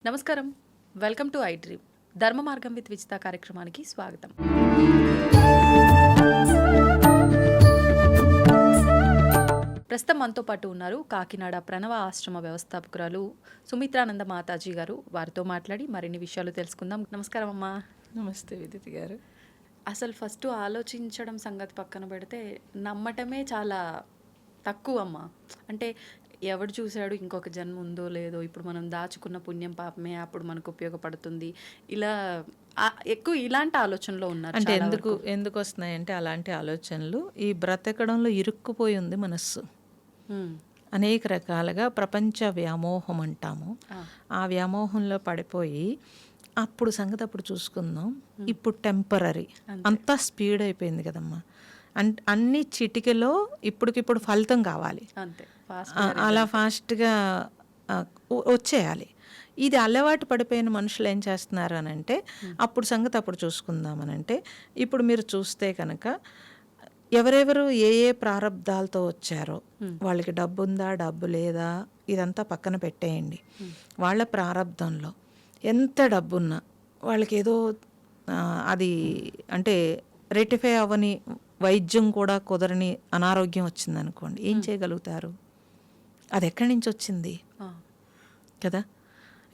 నమస్కారం, welcome to I dream. ధర్మ మార్గం విత్ విజిత కార్యక్రమానికి స్వాగతం. ప్రస్తుతం మనతో పాటు ఉన్నారు కాకినాడ ప్రణవ ఆశ్రమ వ్యవస్థాపకురాలు సుమిత్రానంద మాతాజీ గారు. వారితో మాట్లాడి మరిన్ని విషయాలు తెలుసుకుందాం. నమస్కారం అమ్మా. నమస్తే విదితి గారు. అసలు ఫస్ట్ ఆలోచించడం సంగతి పక్కన పెడితే నమ్మటమే చాలా తక్కువ అమ్మా. అంటే ఎవడు చూశాడు ఇంకొక జన్మ ఉందో లేదో, ఇప్పుడు మనం దాచుకున్న పుణ్యం పాపమే అప్పుడు మనకు ఉపయోగపడుతుంది, ఇలా ఎక్కువ ఇలాంటి ఆలోచనలో ఉన్నారు. అంటే ఎందుకు వస్తున్నాయంటే అలాంటి ఆలోచనలు, ఈ బ్రతకడంలో ఇరుక్కుపోయి ఉంది మనస్సు. అనేక రకాలుగా ప్రపంచ వ్యామోహం అంటాము. ఆ వ్యామోహంలో పడిపోయి అప్పుడు సంగతి అప్పుడు చూసుకుందాం, ఇప్పుడు టెంపరీ, అంతా స్పీడ్ అయిపోయింది కదమ్మా. అన్ని చిటికెలో ఇప్పటికిప్పుడు ఫలితం కావాలి, అలా ఫాస్ట్గా వచ్చేయాలి. ఇది అలవాటు పడిపోయిన మనుషులు ఏం చేస్తున్నారు అని అంటే అప్పుడు సంగతి అప్పుడు చూసుకుందామనంటే, ఇప్పుడు మీరు చూస్తే కనుక ఎవరెవరు ఏ ఏ ప్రారంధాలతో వచ్చారో, వాళ్ళకి డబ్బు ఉందా డబ్బు లేదా ఇదంతా పక్కన పెట్టేయండి. వాళ్ళ ప్రారంధంలో ఎంత డబ్బున్నా వాళ్ళకి ఏదో అది అంటే రెటిఫై అవ్వని వైద్యం కూడా కుదరని అనారోగ్యం వచ్చిందనుకోండి, ఏం చేయగలుగుతారు? అది ఎక్కడి నుంచి వచ్చింది కదా.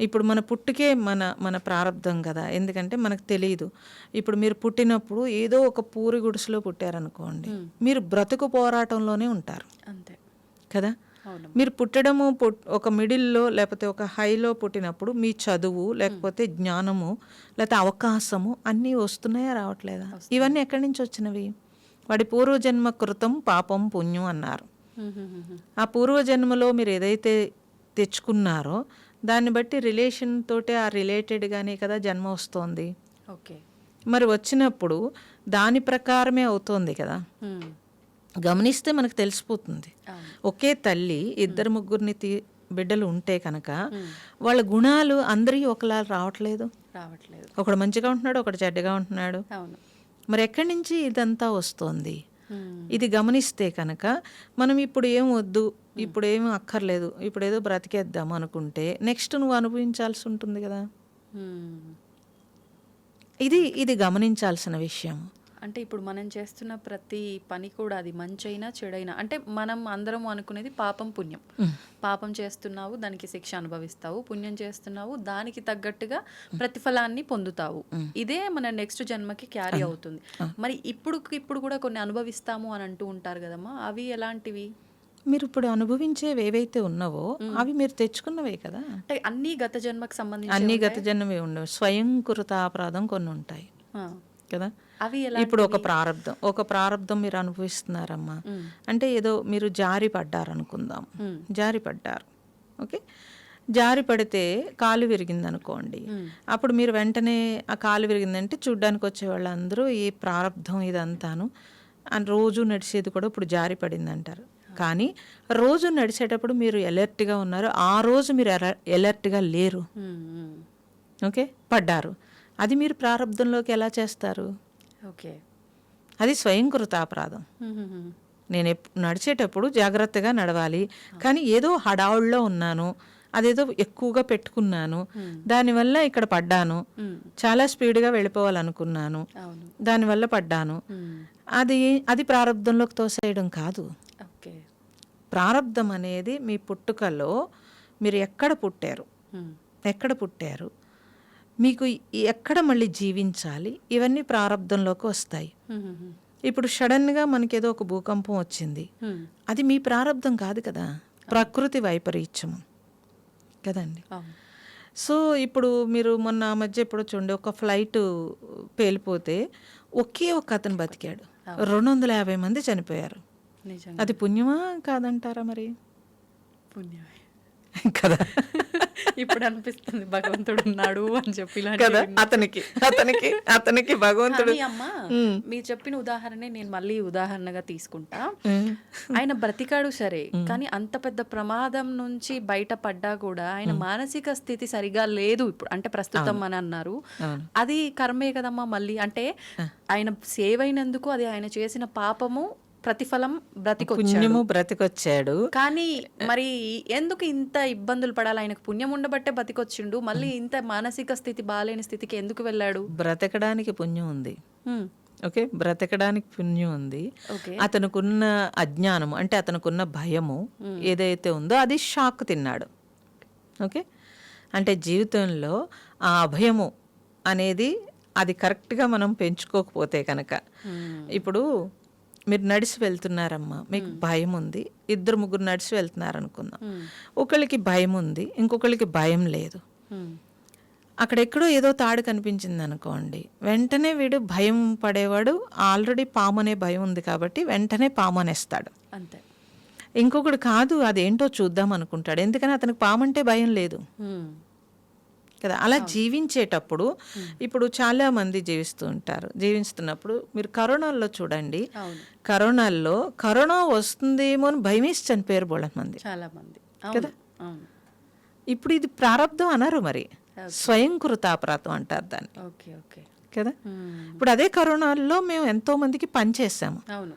ఇప్పుడు మన పుట్టుకే మన ప్రారంధం కదా. ఎందుకంటే మనకు తెలియదు. ఇప్పుడు మీరు పుట్టినప్పుడు ఏదో ఒక పూరి గుడిసెలో పుట్టారనుకోండి, మీరు బ్రతుకు పోరాటంలోనే ఉంటారు అంతే కదా. మీరు పుట్టడము ఒక మిడిల్లో లేకపోతే ఒక హైలో పుట్టినప్పుడు మీ చదువు లేకపోతే జ్ఞానము లేకపోతే అవకాశము అన్నీ వస్తున్నాయా రావట్లేదా? ఇవన్నీ ఎక్కడి నుంచి వచ్చినవి? వాడి పూర్వజన్మ కృతం పాపం పుణ్యం అన్నారు. ఆ పూర్వజన్మలో మీరు ఏదైతే తెచ్చుకున్నారో దాన్ని బట్టి రిలేషన్ తోటే ఆ రిలేటెడ్గానే కదా జన్మ వస్తోంది. ఓకే, మరి వచ్చినప్పుడు దాని ప్రకారమే అవుతోంది కదా. గమనిస్తే మనకు తెలిసిపోతుంది. ఒకే తల్లి ఇద్దరు ముగ్గురిని బిడ్డలు ఉంటే కనుక వాళ్ళ గుణాలు అందరి ఒకలా రావట్లేదు. ఒకడు మంచిగా ఉంటున్నాడు, ఒకడు చెడ్డగా ఉంటున్నాడు. మరి ఎక్కడి నుంచి ఇదంతా వస్తోంది? ఇది గమనిస్తే కనుక మనం ఇప్పుడు ఏం వద్దు, ఇప్పుడు ఏం అక్కర్లేదు, ఇప్పుడు ఏదో బ్రతికేద్దాం అనుకుంటే నెక్స్ట్ నువ్వు అనుభవించాల్సి ఉంటుంది కదా. ఇది గమనించాల్సిన విషయం. అంటే ఇప్పుడు మనం చేస్తున్న ప్రతి పని కూడా అది మంచైనా చెడైనా, అంటే మనం అందరం అనుకునేది పాపం పుణ్యం. పాపం చేస్తున్నావు దానికి శిక్ష అనుభవిస్తావు, పుణ్యం చేస్తున్నావు దానికి తగ్గట్టుగా ప్రతిఫలాన్ని పొందుతావు. ఇదే మన నెక్స్ట్ జన్మకి క్యారీ అవుతుంది. మరి ఇప్పుడు కూడా కొన్ని అనుభవిస్తాము అని అంటూ ఉంటారు కదమ్మా, అవి ఎలాంటివి? మీరు ఇప్పుడు అనుభవించేవి ఏవైతే ఉన్నావో అవి మీరు తెచ్చుకున్నవే కదా. అంటే అన్ని గత జన్మకు సంబంధించి అన్ని గత జన్మవే ఉండవు. స్వయంకృత అపరాధం కొన్ని ఉంటాయి కదా. ఇప్పుడు ఒక ప్రారంధం మీరు అనుభవిస్తున్నారమ్మా. అంటే ఏదో మీరు జారి పడ్డారు అనుకుందాం, జారి పడ్డారు, ఓకే. జారి పడితే కాలు విరిగింది అనుకోండి. అప్పుడు మీరు వెంటనే ఆ కాలు విరిగిందంటే చూడ్డానికి వచ్చే వాళ్ళందరూ ఈ ప్రారంధం ఇదంతాను అని రోజు నడిచేది కూడా ఇప్పుడు జారి పడింది అంటారు. కానీ రోజు నడిచేటప్పుడు మీరు అలర్ట్గా ఉన్నారు, ఆ రోజు మీరు అలర్ట్గా లేరు, ఓకే, పడ్డారు. అది మీరు ప్రారంధంలోకి ఎలా చేస్తారు? ఓకే, అది స్వయంకృత అపరాధం. నేను నడిచేటప్పుడు జాగ్రత్తగా నడవాలి, కానీ ఏదో హడావుల్లో ఉన్నాను, అదేదో ఎక్కువగా పెట్టుకున్నాను, దానివల్ల ఇక్కడ పడ్డాను, చాలా స్పీడ్గా వెళ్ళిపోవాలనుకున్నాను, దానివల్ల పడ్డాను. అది ప్రారంధంలోకి తోసేయడం కాదు. ప్రారంధం అనేది మీ పుట్టుకలో మీరు ఎక్కడ పుట్టారు, మీకు ఎక్కడ మళ్ళీ జీవించాలి, ఇవన్నీ ప్రారంధంలోకి వస్తాయి. ఇప్పుడు సడన్గా మనకేదో ఒక భూకంపం వచ్చింది, అది మీ ప్రారంధం కాదు కదా, ప్రకృతి వైపరీత్యం కదండి. సో ఇప్పుడు మీరు మొన్న మధ్య ఎప్పుడో చూడండి, ఒక ఫ్లైట్ పేలిపోతే ఒకే ఒక అతను బతికాడు, 250 మంది చనిపోయారు. అది పుణ్యమా కాదంటారా? మరి పుణ్యమే కదా. ఇప్పుడు అనిపిస్తుంది భగవంతుడు ఉన్నాడు అని చెప్పి కదా, అతనికి భగవంతుడు. అమ్మా మీరు చెప్పిన ఉదాహరణే నేను మళ్ళీ ఉదాహరణగా తీసుకుంటా. ఆయన బ్రతికాడు సరే, కానీ అంత పెద్ద ప్రమాదం నుంచి బయటపడ్డా కూడా ఆయన మానసిక స్థితి సరిగా లేదు ఇప్పుడు, అంటే ప్రస్తుతం అని అన్నారు. అది కర్మే కదమ్మా. మళ్ళీ అంటే ఆయన సేవ్ అయినందుకు అది ఆయన చేసిన పాపము ప్రతిఫలం బ్రతికొచ్చాడు. పుణ్యము బ్రతికొచ్చాడు. కానీ మరి ఎందుకు ఇంత ఇబ్బందులు పడాలి? ఆయనకు పుణ్యం ఉండబట్టే బతికొచ్చిండు, మళ్ళీ ఇంత మానసిక స్థితి బాలేని స్థితికి ఎందుకు వెళ్ళాడు? బ్రతకడానికి పుణ్యం ఉంది. హ్మ్. ఓకే, బ్రతకడానికి పుణ్యం ఉంది. ఓకే. అతనుకున్న అజ్ఞానము అంటే అతనుకున్న భయము ఏదైతే ఉందో అది షాక్ తిన్నాడు. ఓకే, అంటే జీవితంలో ఆ అభయము అనేది అది కరెక్ట్గా మనం పెంచుకోకపోతే కనుక, ఇప్పుడు మీరు నడిచి వెళ్తున్నారమ్మా, మీకు భయం ఉంది, 2-3 నడిచి వెళ్తున్నారు అనుకుందాం. ఒకళ్ళకి భయం ఉంది, ఇంకొకళ్ళకి భయం లేదు. అక్కడెక్కడో ఏదో తాడు కనిపించింది అనుకోండి, వెంటనే వీడు భయం పడేవాడు. ఆల్రెడీ పాము అనే భయం ఉంది కాబట్టి వెంటనే పాము అనేస్తాడు. అంతే. ఇంకొకడు కాదు, అదేంటో చూద్దాం అనుకుంటాడు, ఎందుకని అతనికి పాము అంటే భయం లేదు కదా. అలా జీవించేటప్పుడు ఇప్పుడు చాలా మంది జీవిస్తూ ఉంటారు. జీవిస్తున్నప్పుడు మీరు కరోనాలో చూడండి, కరోనాలో కరోనా వస్తుందేమో అని భయమేసి చనిపోయారు బోళ్ళ మంది, చాలా మంది కదా. ఇప్పుడు ఇది ప్రారంధం అనరు, మరి స్వయంకృతాపరాధం అంటారు దాన్ని. ఓకే ఓకే కదా. ఇప్పుడు అదే కరోనాలో మేము ఎంతో మందికి పని చేసాము, అవును,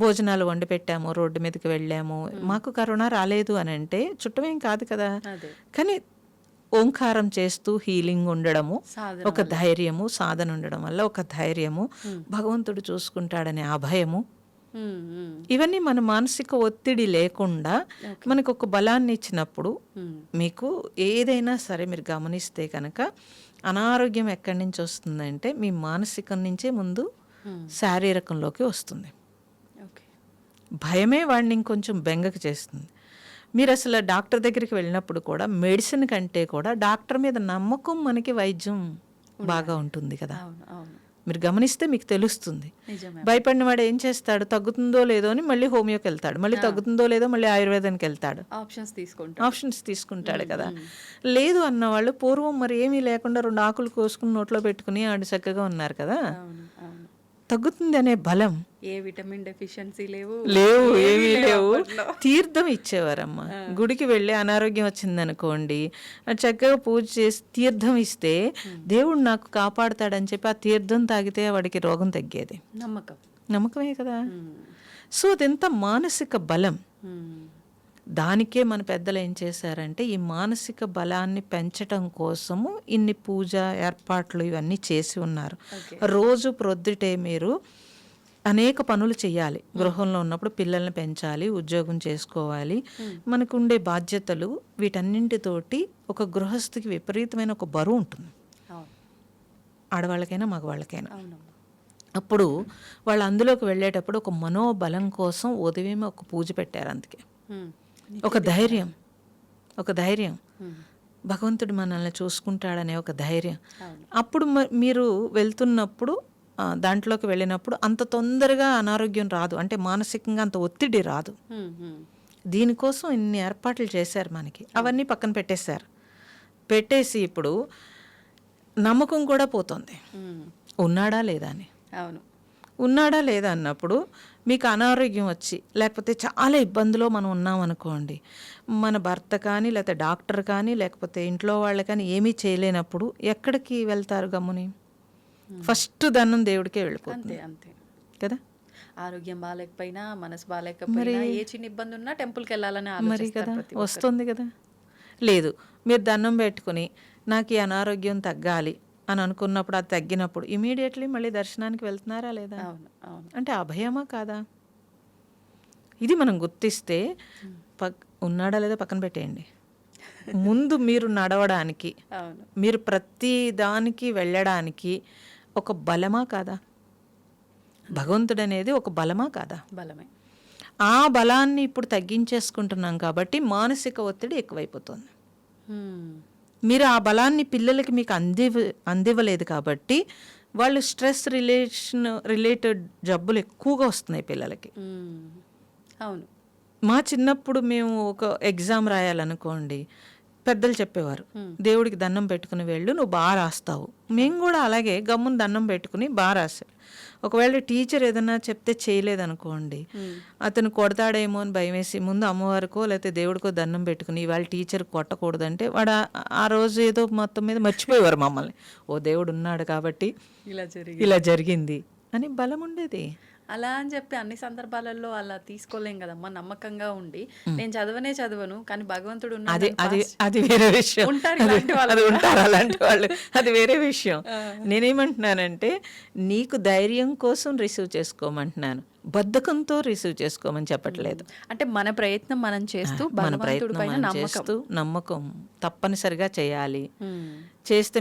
భోజనాలు వండి పెట్టాము, రోడ్డు మీదకి వెళ్ళాము. మాకు కరోనా రాలేదు అని అంటే చుట్టమేం కాదు కదా. కానీ ఓంకారం చేస్తూ హీలింగ్ ఉండడము, ఒక ధైర్యము, సాధన ఉండడం వల్ల ఒక ధైర్యము, భగవంతుడు చూసుకుంటాడనే అభయము, ఇవన్నీ మన మానసిక ఒత్తిడి లేకుండా మనకు ఒక బలాన్ని ఇచ్చినప్పుడు, మీకు ఏదైనా సరే మీరు గమనిస్తే కనుక అనారోగ్యం ఎక్కడి నుంచి వస్తుందంటే మీ మానసికం నుంచే ముందు శారీరకంలోకి వస్తుంది. భయమే వాడిని ఇంకొంచెం బెంగకు చేస్తుంది. మీరు అసలు డాక్టర్ దగ్గరికి వెళ్ళినప్పుడు కూడా మెడిసిన్ కంటే కూడా డాక్టర్ మీద నమ్మకం మనకి వైద్యం బాగా ఉంటుంది కదా. మీరు గమనిస్తే మీకు తెలుస్తుంది. భయపడిన వాడు ఏం చేస్తాడు, తగ్గుతుందో లేదో అని మళ్ళీ హోమియోకి వెళ్తాడు, మళ్ళీ తగ్గుతుందో లేదో మళ్ళీ ఆయుర్వేదానికి వెళ్తాడు, ఆప్షన్స్ తీసుకుంటాడు కదా. లేదు అన్నవాళ్ళు పూర్వం మరి ఏమీ లేకుండా 2 ఆకులు కోసుకుని నోట్లో పెట్టుకుని ఆడు చక్కగా ఉన్నారు కదా. తగ్గుతుంది అనే బలం, ఏ విటమిన్ డెఫిషియన్సీ లేవు, ఏమీ లేవు. తీర్థం ఇచ్చేవారమ్మా. గుడికి వెళ్ళి అనారోగ్యం వచ్చిందనుకోండి, చక్కగా పూజ చేసి తీర్థం ఇస్తే దేవుడు నాకు కాపాడుతాడని చెప్పి ఆ తీర్థం తాగితే వాడికి రోగం తగ్గేది. నమ్మకమే కదా. సో అదెంత మానసిక బలం. దానికే మన పెద్దలు ఏం చేశారంటే ఈ మానసిక బలాన్ని పెంచటం కోసము ఇన్ని పూజ ఏర్పాట్లు ఇవన్నీ చేసి ఉన్నారు. రోజు ప్రొద్దుటే మీరు అనేక పనులు చేయాలి. గృహంలో ఉన్నప్పుడు పిల్లల్ని పెంచాలి, ఉద్యోగం చేసుకోవాలి, మనకు ఉండే బాధ్యతలు, వీటన్నింటితోటి ఒక గృహస్థికి విపరీతమైన ఒక బరువు ఉంటుంది, ఆడవాళ్ళకైనా మగవాళ్ళకైనా. అప్పుడు వాళ్ళు అందులోకి వెళ్ళేటప్పుడు ఒక మనోబలం కోసం ఉదయం ఒక పూజ పెట్టారు. అందుకే ఒక ధైర్యం భగవంతుడు మనల్ని చూసుకుంటాడనే ఒక ధైర్యం. అప్పుడు మీరు వెళ్తున్నప్పుడు దాంట్లోకి వెళ్ళినప్పుడు అంత తొందరగా అనారోగ్యం రాదు, అంటే మానసికంగా అంత ఒత్తిడి రాదు. దీనికోసం ఇన్ని ఏర్పాట్లు చేశారు మనకి. అవన్నీ పక్కన పెట్టేసి ఇప్పుడు నమ్మకం కూడా పోతుంది, ఉన్నాడా లేదా అని. ఉన్నాడా లేదా అన్నప్పుడు మీకు అనారోగ్యం వచ్చి లేకపోతే చాలా ఇబ్బందిలో మనం ఉన్నాం అనుకోండి, మన భర్త కానీ లేకపోతే డాక్టర్ కానీ లేకపోతే ఇంట్లో వాళ్ళు కానీ ఏమీ చేయలేనప్పుడు ఎక్కడికి వెళ్తారు గమ్ముని? ఫస్ట్ దండం దేవుడికే వెళ్ళిపోతుంది కదా. ఆరోగ్యం బాగాలేకపోయినా, మనసు బాగాలేకపోయినా, ఏ చిన్న ఇబ్బంది ఉన్నా టెంపుల్కి వెళ్ళాలని మరి కదా వస్తుంది కదా. లేదు, మీరు దండం పెట్టుకుని నాకు ఈ అనారోగ్యం తగ్గాలి అని అనుకున్నప్పుడు, అది తగ్గినప్పుడు ఇమీడియట్లీ మళ్ళీ దర్శనానికి వెళ్తున్నారా లేదా? అంటే అభయమా కాదా? ఇది మనం గుర్తిస్తే ఉన్నాడా లేదా పక్కన పెట్టేయండి. ముందు మీరు నడవడానికి, మీరు ప్రతి దానికి వెళ్ళడానికి ఒక బలమా కాదా? భగవంతుడు అనేది ఒక బలమా కాదా? బలమే. ఆ బలాన్ని ఇప్పుడు తగ్గించేసుకుంటున్నాం కాబట్టి మానసిక ఒత్తిడి ఎక్కువైపోతుంది. మీరు ఆ బలాన్ని పిల్లలకి మీకు అందివ్వలేదు కాబట్టి వాళ్ళు స్ట్రెస్ రిలేటెడ్ జబ్బులు ఎక్కువగా వస్తున్నాయి పిల్లలకి. అవును. మా చిన్నప్పుడు మేము ఒక ఎగ్జామ్ రాయాలనుకోండి, పెద్దలు చెప్పేవారు దేవుడికి దండం పెట్టుకుని వెళ్ళు, నువ్వు బాగా రాస్తావు. మేము కూడా అలాగే గమ్మున దండం పెట్టుకుని బాగా రాశాడు. ఒకవేళ టీచర్ ఏదైనా చెప్తే చేయలేదనుకోండి, అతను కొడతాడేమో అని భయం వేసి ముందు అమ్మవారికో లేకపోతే దేవుడికో దండం పెట్టుకుని ఇవాళ టీచర్ కొట్టకూడదంటే వాడు ఆ రోజు ఏదో మొత్తం మీద మర్చిపోయేవారు మమ్మల్ని. ఓ దేవుడు ఉన్నాడు కాబట్టి ఇలా జరిగింది అని బలం ఉండేది. అలా అని చెప్పి అన్ని సందర్భాలలో అలా తీసుకోలేం కదమ్మా. నమ్మకంగా ఉండి నేను చదవను కానీ భగవంతుడు అది అది అది వేరే విషయం. ఉంటారు ఇలాంటి వాళ్ళు. అది ఉంటారు అలాంటి వాళ్ళు, అది వేరే విషయం. నేనేమంటున్నానంటే నీకు ధైర్యం కోసం రిసీవ్ చేసుకోమంటున్నాను, బద్ధకంతో రిసీవ్ చేసుకోమని చెప్పట్లేదు. అంటే మన ప్రయత్నం మనం చేస్తూ మన ప్రయత్నం మనం చేస్తూ నమ్మకం తప్పనిసరిగా చేయాలి. చేస్తే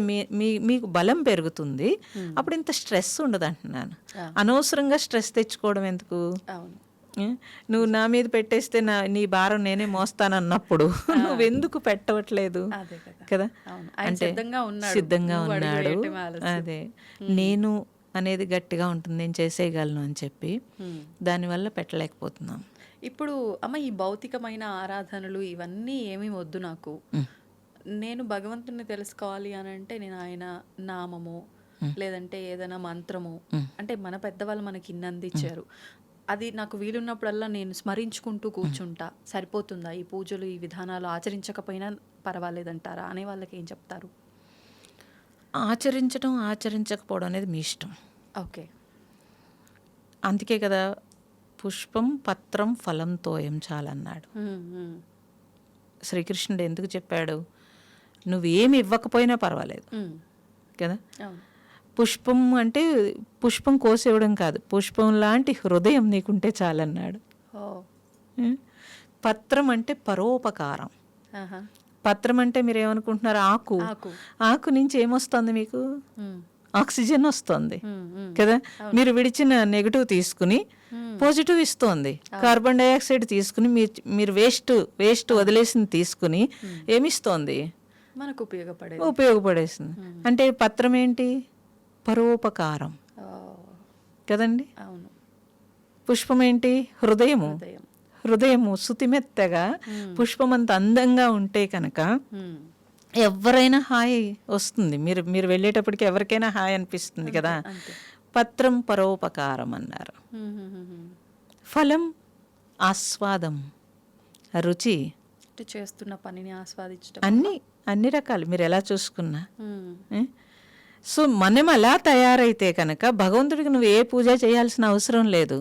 మీకు బలం పెరుగుతుంది. అప్పుడు ఇంత స్ట్రెస్ ఉండదు అంటున్నాను. అనవసరంగా స్ట్రెస్ తెచ్చుకోవడం ఎందుకు? నువ్వు నా మీద పెట్టేస్తే నీ భారం నేనే మోస్తానన్నప్పుడు నువ్వెందుకు పెట్టవట్లేదు కదా? అంటే సిద్ధంగా ఉన్నాడు. అదే నేను అనేది గట్టిగా ఉంటుంది, నేను చేసేయగలను అని చెప్పి దానివల్ల పెట్టలేకపోతున్నాం. ఇప్పుడు అమ్మ ఈ భౌతికమైన ఆరాధనలు ఇవన్నీ ఏమీ వద్దు నాకు, నేను భగవంతుని తెలుసుకోవాలి అని అంటే నేను ఆయన నామము లేదంటే ఏదైనా మంత్రము, అంటే మన పెద్దవాళ్ళు మనకి ఇన్ని అందించారు, అది నాకు వీలున్నప్పుడల్లా నేను స్మరించుకుంటూ కూర్చుంటా, సరిపోతుందా? ఈ పూజలు ఈ విధానాలు ఆచరించకపోయినా పర్వాలేదంటారా? అనే వాళ్ళకి ఏం చెప్తారు? ఆచరించడం ఆచరించకపోవడం అనేది మీ ఇష్టం. ఓకే, అందుకే కదా పుష్పం పత్రం ఫలం తోయం చాలన్నాడు శ్రీకృష్ణుడు. ఎందుకు చెప్పాడు? నువ్వేమి ఇవ్వకపోయినా పర్వాలేదు కదా. పుష్పం అంటే పుష్పం కోసేవడం కాదు, పుష్పం లాంటి హృదయం నీకుంటే చాలన్నాడు. పత్రం అంటే పరోపకారం. పత్రం అంటే మీరు ఏమనుకుంటున్నారు? ఆకు. ఆకు నుంచి ఏమొస్తుంది మీకు? ఆక్సిజన్ వస్తుంది కదా. మీరు విడిచిన నెగటివ్ తీసుకుని పాజిటివ్ ఇస్తోంది. కార్బన్ డైఆక్సైడ్ తీసుకుని మీరు వేస్ట్ వదిలేసింది తీసుకుని ఏమిస్తోంది? మనకు ఉపయోగపడేసింది. అంటే పత్రం ఏంటి? పరోపకారం కదండి. పుష్పం ఏంటి? హృదయము శుతిమెత్తగా పుష్పం అంత అందంగా ఉంటే కనుక ఎవరైనా హాయి వస్తుంది. మీరు వెళ్ళేటప్పటికి ఎవరికైనా హాయి అనిపిస్తుంది కదా. పత్రం పరోపకారం అన్నారు. ఫలం ఆస్వాదం, రుచి, చేస్తున్న పనిని ఆస్వాదించడం, అన్ని రకాలు మీరు ఎలా చూసుకున్నా. సో మనం అలా తయారైతే కనుక భగవంతుడికి నువ్వు ఏ పూజ చేయాల్సిన అవసరం లేదు,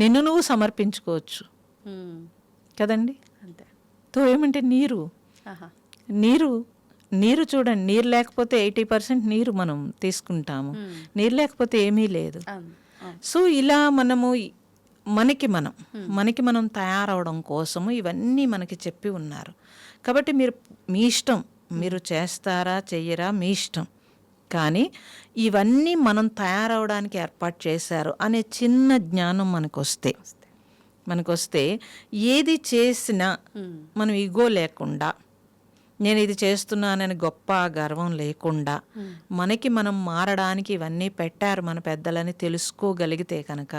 నిన్ను నువ్వు సమర్పించుకోవచ్చు కదండి. తో ఏమంటే నీరు చూడండి, నీరు లేకపోతే 80% నీరు మనం తీసుకుంటాము, నీరు లేకపోతే ఏమీ లేదు. సో ఇలా మనకి మనం తయారవడం కోసము ఇవన్నీ మనకి చెప్పి ఉన్నారు. కాబట్టి మీ ఇష్టం, మీరు చేస్తారా చెయ్యరా మీ ఇష్టం. కానీ ఇవన్నీ మనం తయారవడానికి ఏర్పాటు చేశారు అనే చిన్న జ్ఞానం మనకొస్తే ఏది చేసినా మనం ఈగో లేకుండా, నేను ఇది చేస్తున్నానని గొప్ప గర్వం లేకుండా, మనకి మనం మారడానికి ఇవన్నీ పెట్టారు మన పెద్దలని తెలుసుకోగలిగితే కనుక.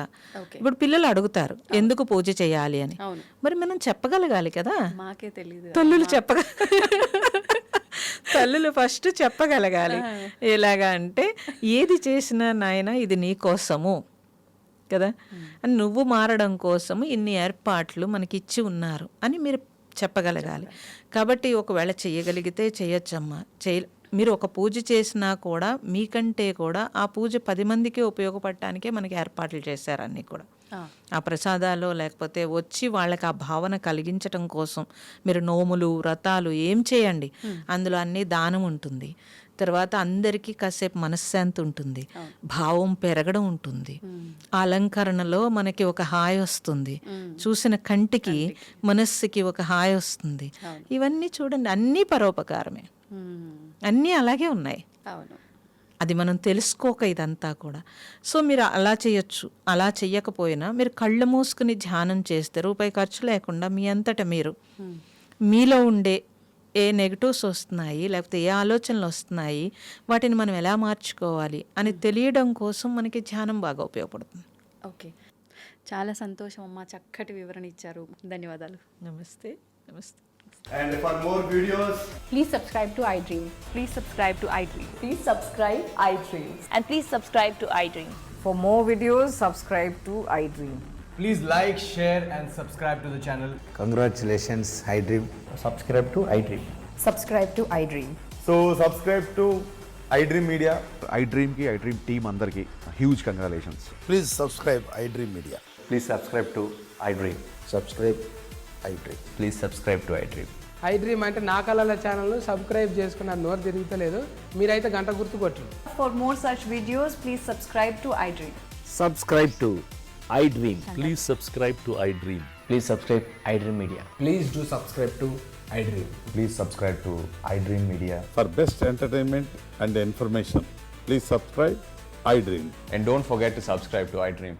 ఇప్పుడు పిల్లలు అడుగుతారు ఎందుకు పూజ చేయాలి అని, మరి మనం చెప్పగలగాలి కదా. తల్లులు ఫస్ట్ చెప్పగలగాలి. ఎలాగా అంటే ఏది చేసినా నాయన ఇది నీ కోసము కదా, అని నువ్వు మారడం కోసము ఇన్ని ఏర్పాట్లు మనకి ఇచ్చి ఉన్నారు అని మీరు చెప్పగలగాలి. కాబట్టి ఒకవేళ చేయగలిగితే చేయొచ్చమ్మా. మీరు ఒక పూజ చేసినా కూడా మీకంటే కూడా ఆ పూజ 10 మందికి ఉపయోగపడటానికే మనకి ఏర్పాట్లు చేశారు అన్నీ కూడా. ఆ ప్రసాదాలు లేకపోతే వచ్చి వాళ్ళకి ఆ భావన కలిగించటం కోసం మీరు నోములు వ్రతాలు ఏం చేయండి, అందులో అన్నీ దానం ఉంటుంది. తర్వాత అందరికీ కాసేపు మనశ్శాంతి ఉంటుంది, భావం పెరగడం ఉంటుంది, అలంకరణలో మనకి ఒక హాయి వస్తుంది, చూసిన కంటికి మనస్సుకి ఒక హాయి వస్తుంది. ఇవన్నీ చూడండి, అన్నీ పరోపకారమే, అన్నీ అలాగే ఉన్నాయి. అది మనం తెలుసుకోక ఇదంతా కూడా. సో మీరు అలా చేయొచ్చు. అలా చెయ్యకపోయినా మీరు కళ్ళు మూసుకుని ధ్యానం చేస్తే రూపాయి ఖర్చు లేకుండా మీ అంతటా మీరు మీలో ఉండే ఏ నెగటివ్స్ వస్తున్నాయి లేకపోతే ఏ ఆలోచనలు వస్తున్నాయి వాటిని మనం ఎలా మార్చుకోవాలి అని తెలియడం కోసం మనకి ధ్యానం బాగా ఉపయోగపడుతుంది. ఓకే, చాలా సంతోషం అమ్మా, చక్కటి వివరణ ఇచ్చారు. ధన్యవాదాలు. నమస్తే. నమస్తే. And for more videos, please subscribe to iDream. Please subscribe to iDream. Please subscribe iDream. And please subscribe to iDream. For more videos, subscribe to iDream. please like, share and subscribe to the channel. Congratulations, iDream. Subscribe to iDream. Subscribe to iDream. So subscribe to iDream Media. IDream team అందరికీ huge congratulations. Please subscribe iDream Media. Please subscribe to iDream. Subscribe iDream. Please subscribe to iDream. iDream అంటే నా కళల ఛానల్ను subscribe చేసుకున్న నోరు తిరుగుతలేదు, మీరైతే గంట గుర్తు కొట్టండి. For more such videos, please subscribe to iDream. Subscribe to iDream. Please subscribe to iDream. Please subscribe iDream Media. Please do subscribe to iDream. Please subscribe to iDream Media. For best entertainment and information, please subscribe iDream. And don't forget to subscribe to iDream.